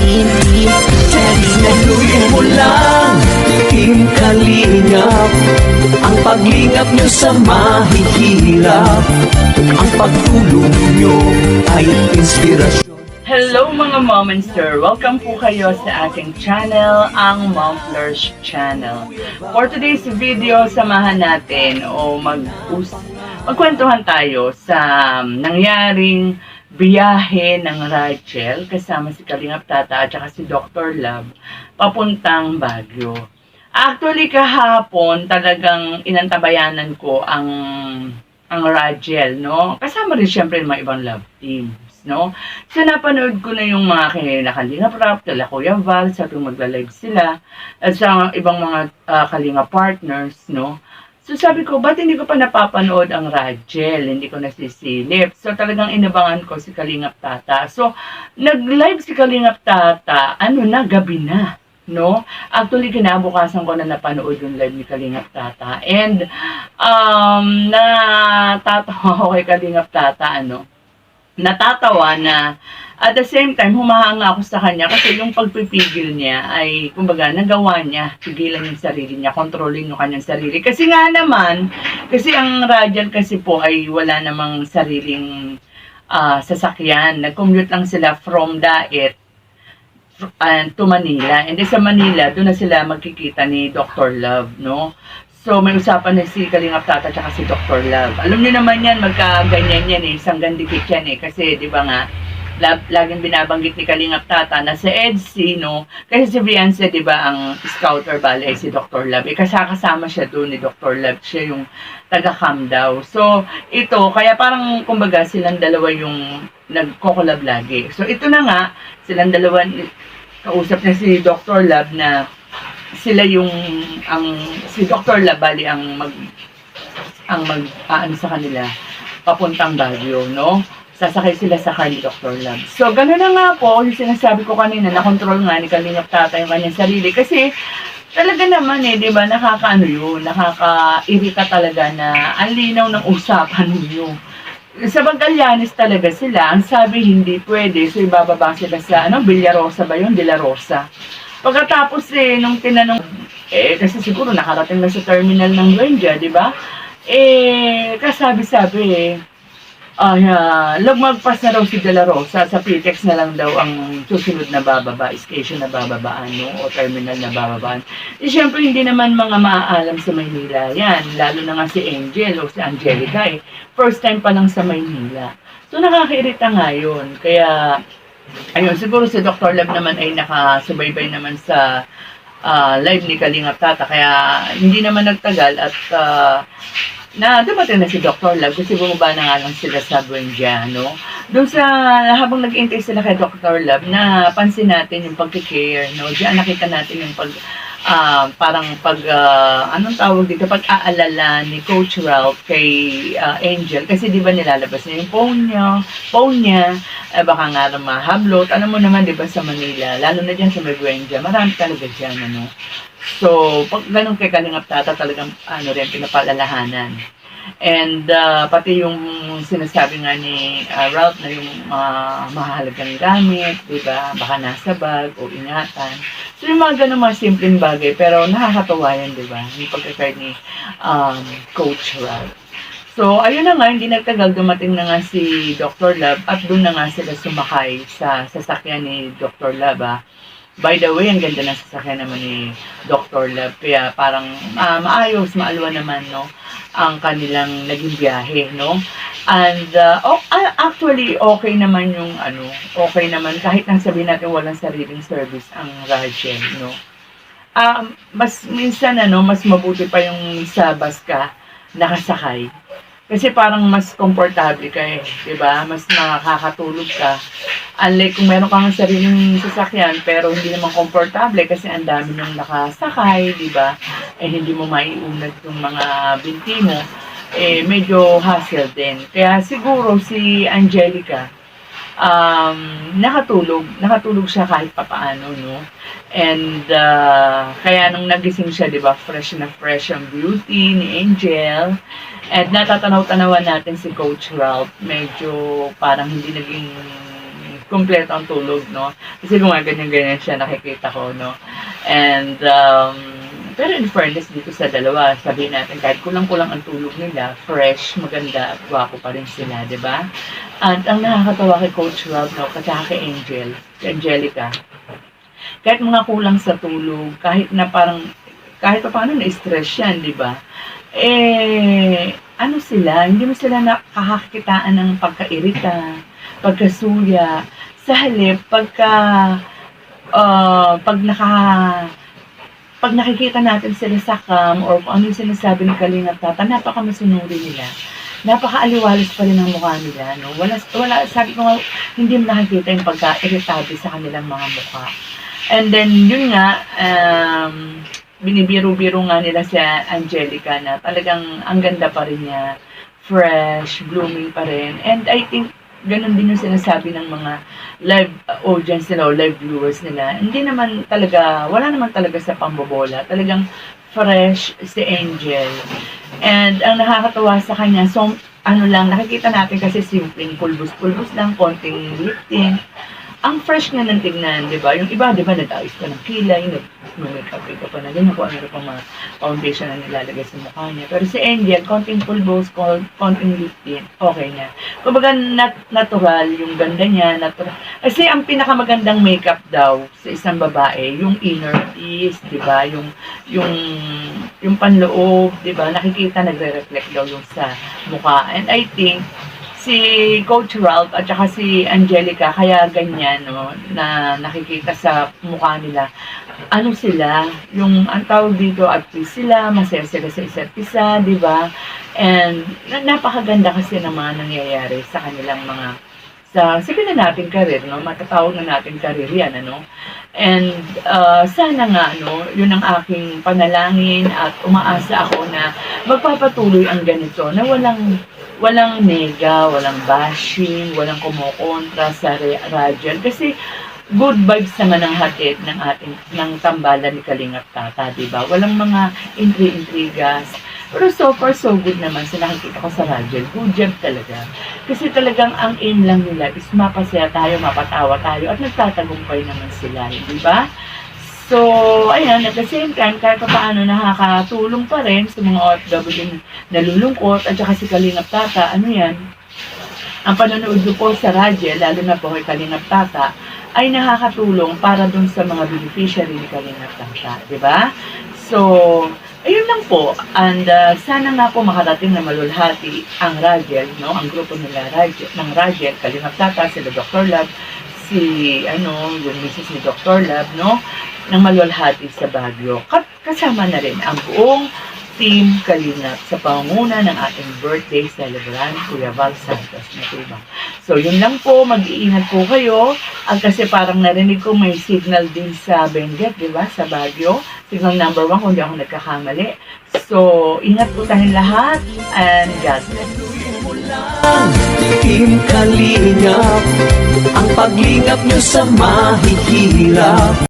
Isnaluin mo lang, Team Kalingap, ang paglingap nyo sa mahihirap, ang pagtulong nyo ay inspirasyon. Hello mga Momentster! Welcome po kayo sa aking channel, ang Mom Flourish Channel. For today's video, samahan natin o magkwentuhan tayo sa nangyaring biyahe ng Rachel kasama si Kalingap Tata at saka si Dr. Love papuntang Baguio. Actually kahapon talagang inantabayanan ko ang Rachel, no? Kasama rin syempre yung mga ibang love teams, no? So napanood ko na yung mga Kalingap Rap, kala Kuya Val, sa tuwing magla-live sila at sa ibang mga Kalingap partners, no? So sabi ko, ba't hindi ko pa napapanood ang Rachel? Hindi ko nasisilip. So talagang inabangan ko si Kalingap Tata. So nag-live si Kalingap Tata, gabi na, no? Actually, kinabukasan ko na napanood yung live ni Kalingap Tata. And natatawa ako kay Kalingap Tata, natatawa na at the same time, humahanga ako sa kanya kasi yung pagpipigil niya ay, kumbaga, nagawa niya, pigilan yung sarili niya, kontrolin yung kanyang sarili. Kasi nga naman, kasi ang Rachel kasi po ay wala namang sariling sasakyan. Nag-commute lang sila from Daet to Manila. And then sa Manila, doon na sila magkikita ni Dr. Love, no? So, may usapan na si Kalingap Tata at si Dr. Love. Alam niyo naman yan, magkaganyan yan isang gandikit yan kasi di ba nga, laging binabanggit ni Kalingap Tata na si EDC, no? Kasi si Beyonce, di ba, ang scouter bale ay si Dr. Love. Kasama siya doon ni Dr. Love. Siya yung taga-cam daw. So, ito, kaya parang, kumbaga, silang dalawa yung nagko-collab lagi. So, ito na nga, silang dalawa, kausap na si Dr. Love na sila yung, si Dr. Love, bali, ang sa kanila, papuntang Baguio, no? Sasakay sila sa car ni Dr. Love. So, gano'n na nga po, yung sinasabi ko kanina, na-control nga ni Kalingap Tata yung kanyang sarili. Kasi, talaga naman di ba, nakaka-irita talaga na ang linaw ng usapan ninyo. Sa Bagallanes talaga sila, ang sabi hindi pwede, so ibababa sila sa, Villarosa ba yun? De La Rosa. Pagkatapos nung tinanong, kasi siguro nakarating na sa terminal ng Buendia, di ba? Kasabi-sabi magpas na daw si De La Rosa, sa PTEX na lang daw ang susunod na bababa, station na bababaan, o terminal na bababaan. Siyempre, hindi naman mga maaalam sa Maynila yan, lalo na nga si Angel o si Angelica first time pa lang sa Maynila. So, nakakairita nga yun. Kaya, ayun, siguro si Dr. Love naman ay nakasubaybay naman sa live ni Kalingap Tata, kaya hindi naman nagtagal at dumating na si Dr. Love kasi bumaba na nga lang sila sa Buendia, no? Doon sa, habang nag-intay sila kay Dr. Love, napansin natin yung pag-care, no? Diyan nakita natin yung anong tawag dito, pag-aalala ni Coach Ralph kay Angel, kasi di ba nilalabas niya yung phone niya, baka nga mahablot, alam mo naman di ba sa Manila, lalo na dyan sa Buendia, marami talaga dyan, So, pag ganun kay Kalingap Tata, talagang rin pinapalalahanan. And pati yung sinasabi nga ni Ralph na yung mahalagang gamit, diba? Baka nasa bag o ingatan. So, yung mga ganun mga simpleng bagay, pero nakakatawa yan, diba? Yung pagkakard ni Coach Ralph. So, ayun na nga, hindi nagtagal, dumating na nga si Dr. Love at doon na nga sila sumakay sa sasakyan ni Dr. Love, By the way, ang ganda ng sasakyan naman ni Dr. Love. Kaya parang maayos, maalwa naman, no? Ang kanilang naging biyahe, no? And actually, okay naman yung okay naman. Kahit nang sabihin natin walang sariling service ang Rachel, no? Mas minsan, mas mabuti pa yung sa bus ka nakasakay. Kasi parang mas komportable ka diba? Mas nakakatulog ka. Unlike kung meron kang sariling sasakyan, pero hindi naman komportable kasi ang dami nang nakasakay, diba? Hindi mo maiunad yung mga binti mo. Medyo hassle din. Kaya siguro si Angelica, nakatulog siya kahit papaano, no? And kaya nung nagising siya, 'di ba, fresh na fresh ang beauty ni Angel. At natatanaw-tanawan natin si Coach Ralph, medyo parang hindi naging kumpleto ang tulog, no? Kasi gumaganyan-ganyan siya, nakikita ko, no? And, pero in fairness dito sa dalawa, sabihin natin, kahit kulang-kulang ang tulog nila, fresh, maganda, at gwapo pa rin sila, di ba? At ang nakakatawa kay Coach Rob, no, kasi kay Angel, kay Angelica, kahit mga kulang sa tulog, kahit na parang, kahit pa paano na-stress yan, di ba? Ano sila, hindi mo sila nakakakitaan ng pagkairita, pagkasuya, sa halip, pag nakikita natin sila sa cam or kung ano yung sinasabi ng Kalingap Tata, napaka-masunuri nila. Napaka-aliwalas pa rin ang mukha nila, no? Wala, sabi ko nga, hindi mo nakikita yung pagka-irritable sa kanilang mga mukha. And then, yun nga, binibiro-biro nga nila si Angelica na talagang ang ganda pa rin niya, fresh, blooming pa rin. And I think, ganun din yung sinasabi ng mga live audience nila o live viewers nila. Hindi naman talaga, wala naman talaga sa pambobola. Talagang fresh si Angel. And ang nakakatawa sa kanya, so ano lang, nakikita natin kasi simpleng pulbos-pulbos lang, konting lifting. Ang fresh niya ng tignan, di ba? Yung iba, di ba, nag-ayos pa ng kilay, nag-makeup ka pa na ganyan, kung ano pa mga foundation na nilalagay sa mukha niya. Pero si Angel, konting pulbos, konting lifting, okay na. Kumbaga, natural, yung ganda niya, natural. Kasi ang pinakamagandang makeup daw sa isang babae, yung inner piece, di ba? Yung panloob, di ba? Nakikita, nagre-reflect daw yung sa mukha. And I think, si Coach Ralph at saka si Angelica, kaya ganyan, no, na nakikita sa mukha nila. Ano sila, yung ang tawag dito, actress sila, masaya sila sa isa't isa, di ba? And napakaganda kasi ng mga nangyayari sa kanilang mga, sabihin na natin career, no? Matatawag na natin career yan, ano? And sana nga, no, yun ang aking panalangin at umaasa ako na magpapatuloy ang ganito, na walang nega, walang bashing, walang kumukontra sa Radial. Kasi good vibes naman ang hatid ng tambalan ni Kalingap Tata, di ba? Walang mga intrigas. Pero so far, so good naman sa nakikita ko sa Radial. Good job talaga. Kasi talagang ang aim lang nila is mapasaya tayo, mapatawa tayo, at nagtatagumpay naman sila, di ba? So, ayan, at the same time, kahit paano nakakatulong pa rin sa mga OFW na nalulungkot, at saka si Kalingap Tata, ano yan, ang panonood po sa Radial, lalo na po kay Kalingap Tata, ay nakakatulong para dun sa mga beneficiary ni Kalingap Tata, di ba? So, ayun lang po, and sana nga po makarating na malulhati ang Radial, no? Ang grupo nila ng Radial, Kalingap Tata, sila Dr. Lab, yung misis ni Dr. Lab, no? Nang malulhati sa Baguio. Kasama na rin ang buong Team Kalingap sa pangunguna ng ating birthday celebrant, Kuya Val Santos Matubang. So, yun lang po, mag-iingat po kayo. Kasi parang narinig ko may signal din sa Benguet, di ba? Sa Baguio. Signal number 1, kung di ako nagkakamali. So, ingat po tayong lahat and God bless. Team Kalingap, ang paglingap nyo sa mahihirap.